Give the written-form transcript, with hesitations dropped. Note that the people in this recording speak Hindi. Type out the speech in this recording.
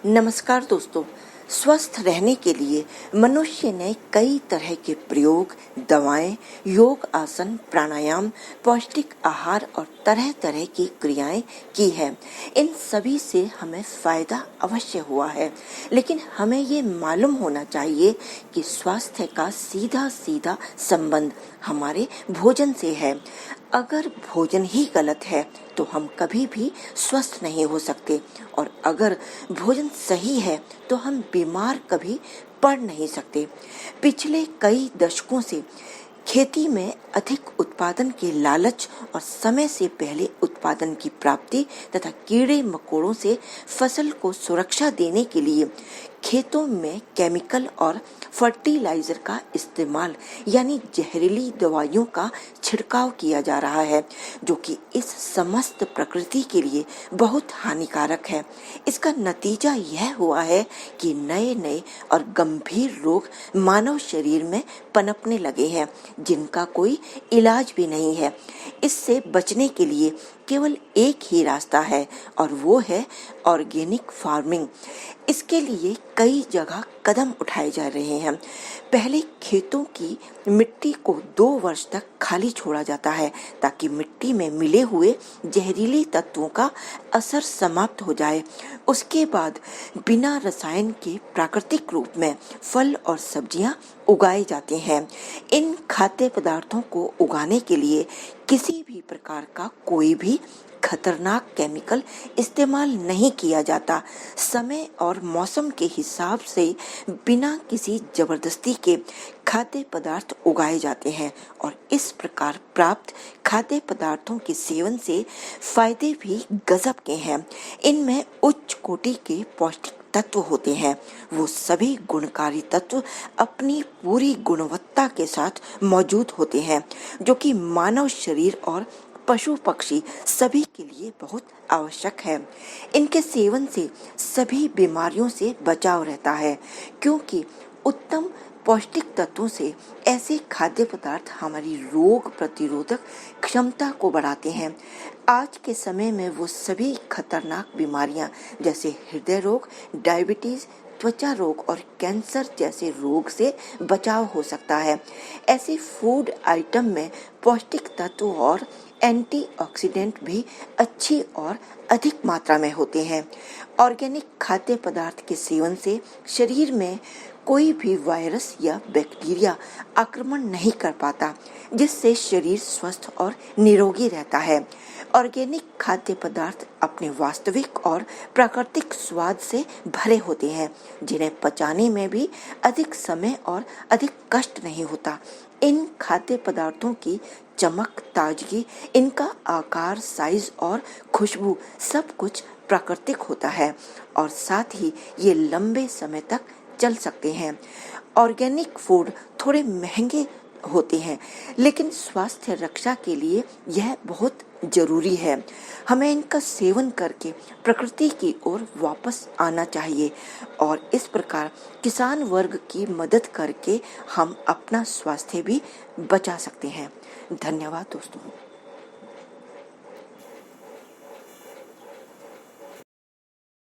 नमस्कार दोस्तों। स्वस्थ रहने के लिए मनुष्य ने कई तरह के प्रयोग, दवाएं, योग आसन, प्राणायाम, पौष्टिक आहार और तरह तरह की क्रियाएं की है। इन सभी से हमें फायदा अवश्य हुआ है, लेकिन हमें ये मालूम होना चाहिए कि स्वास्थ्य का सीधा सीधा संबंध हमारे भोजन से है। अगर भोजन ही गलत है तो हम कभी भी स्वस्थ नहीं हो सकते, और अगर भोजन सही है तो हम बीमार कभी पड़ नहीं सकते। पिछले कई दशकों से खेती में अधिक उत्पादन के लालच और समय से पहले उत्पादन की प्राप्ति तथा कीड़े मकोड़ों से फसल को सुरक्षा देने के लिए खेतों में केमिकल और फर्टिलाइजर का इस्तेमाल यानी जहरीली दवाइयों का छिड़काव किया जा रहा है, जो कि इस समस्त प्रकृति के लिए बहुत हानिकारक है। इसका नतीजा यह हुआ है कि नए नए और गंभीर रोग मानव शरीर में पनपने लगे हैं, जिनका कोई इलाज भी नहीं है। इससे बचने के लिए केवल एक ही रास्ता है, और वो है ऑर्गेनिक फार्मिंग। इसके लिए कई जगह कदम उठाए जा रहे हैं। पहले खेतों की मिट्टी को 2 वर्ष तक खाली छोड़ा जाता है, ताकि मिट्टी में मिले हुए जहरीले तत्वों का असर समाप्त हो जाए। उसके बाद बिना रसायन के प्राकृतिक रूप में फल और सब्जियां उगाए जाते हैं। इन खाद्य पदार्थों को उगाने के लिए किसी भी प्रकार का कोई भी खतरनाक केमिकल इस्तेमाल नहीं किया जाता। समय और मौसम के हिसाब से बिना किसी जबरदस्ती के खाद्य पदार्थ उगाए जाते हैं, और इस प्रकार प्राप्त खाद्य पदार्थों के सेवन से फायदे भी गजब के हैं। इनमें उच्च कोटि के पौष्टिक तत्व होते हैं। वो सभी गुणकारी तत्व अपनी पूरी गुणवत्ता के साथ मौजूद होते हैं, जो कि मानव शरीर और पशु पक्षी सभी के लिए बहुत आवश्यक है। इनके सेवन से सभी बीमारियों से बचाव रहता है, क्योंकि उत्तम पौष्टिक तत्वों से ऐसे खाद्य पदार्थ हमारी रोग प्रतिरोधक क्षमता को बढ़ाते हैं। आज के समय में वो सभी खतरनाक बीमारियां जैसे हृदय रोग, डायबिटीज, त्वचा रोग और कैंसर जैसे रोग से बचाव हो सकता है। ऐसे फूड आइटम में पौष्टिक तत्व और एंटीऑक्सीडेंट भी अच्छी और अधिक मात्रा में होते हैं। ऑर्गेनिक खाद्य पदार्थ के सेवन से शरीर में कोई भी वायरस या बैक्टीरिया आक्रमण नहीं कर पाता, जिससे शरीर स्वस्थ और निरोगी रहता है। ऑर्गेनिक खाद्य पदार्थ अपने वास्तविक और प्राकृतिक स्वाद से भरे होते हैं, जिन्हें पचाने में भी अधिक समय और अधिक कष्ट नहीं होता। इन खाद्य पदार्थों की चमक, ताजगी, इनका आकार, साइज और खुशबू सब कुछ प्राकृतिक होता है, और साथ ही ये लंबे समय तक चल सकते हैं। ऑर्गेनिक फूड थोड़े महंगे होते हैं, लेकिन स्वास्थ्य रक्षा के लिए यह बहुत जरूरी है। हमें इनका सेवन करके प्रकृति की ओर वापस आना चाहिए, और इस प्रकार किसान वर्ग की मदद करके हम अपना स्वास्थ्य भी बचा सकते हैं। धन्यवाद दोस्तों।